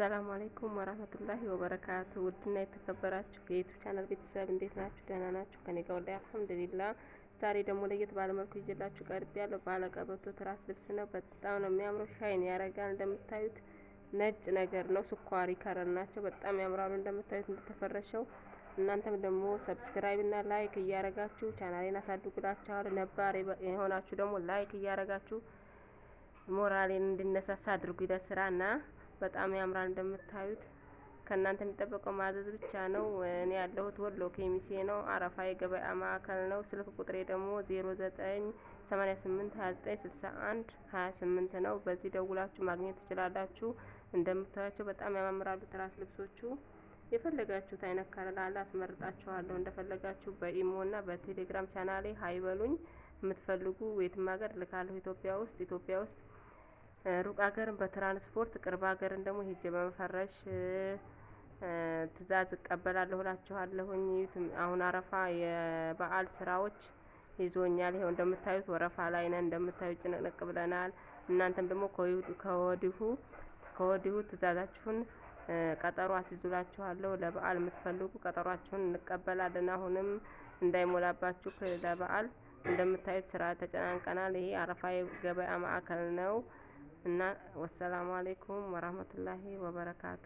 አሰላሙ አለይኩም ወራህመቱላሂ ወበረካቱ። ውድና የተከበራችሁ የዩቲዩብ ቻናል ቤተሰብ እንዴት ናችሁ? ደህና ናችሁ? ከኔ ጋር ወላሂ አልሐምዱሊላህ። ዛሬ ደግሞ ለየት ባለ መልኩ ይዤላችሁ ቀርብ ያለው ባለቀበቶ ትራስ ልብስ ነው። በጣም ነው የሚያምረው፣ ሻይን ያረጋል። እንደምታዩት ነጭ ነገር ነው፣ ስኳሪ ከረር ናቸው። በጣም ያምራሉ እንደምታዩት እንደተፈረሸው። እናንተም ደግሞ ሰብስክራይብ እና ላይክ እያረጋችሁ ቻናሌን አሳድጉላችኋለሁ። ነባር የሆናችሁ ደግሞ ላይክ እያረጋችሁ ሞራሌን እንድነሳሳ አድርጉ። ለስራና በጣም ያምራል እንደምታዩት። ከእናንተ የሚጠበቀው ማዘዝ ብቻ ነው። እኔ ያለሁት ወሎ ኬሚሴ ነው። አረፋ የገበያ ማዕከል ነው። ስልክ ቁጥሬ ደግሞ 0988296128 ነው። በዚህ ደውላችሁ ማግኘት ትችላላችሁ። እንደምታዩቸው በጣም ያማምራሉ ትራስ ልብሶቹ። የፈለጋችሁት አይነት ከለር አስመርጣችኋለሁ። እንደፈለጋችሁ በኢሞ እና በቴሌግራም ቻናሌ ሀይበሉኝ። የምትፈልጉ የትም ሀገር ልካለሁ። ኢትዮጵያ ውስጥ ሩቅ ሀገርን በትራንስፖርት ቅርብ ሀገርን ደግሞ ሄጄ በመፈረሽ ትእዛዝ እቀበላለሁ እላችኋለሁኝ። አሁን አረፋ የበዓል ስራዎች ይዞኛል። ይኸው እንደምታዩት ወረፋ ላይ ነን። እንደምታዩት ጭንቅንቅ ብለናል። እናንተም ደግሞ ከወዲሁ ትእዛዛችሁን ቀጠሮ አስይዙላችኋለሁ። ለበዓል የምትፈልጉ ቀጠሯችሁን እንቀበላለን። አሁንም እንዳይሞላባችሁ ለበዓል እንደምታዩት ስራ ተጨናንቀናል። ይሄ አረፋ የገበያ ማዕከል ነው እና ወሰላሙ አለይኩም ወራህመቱላሂ ወበረካቱ።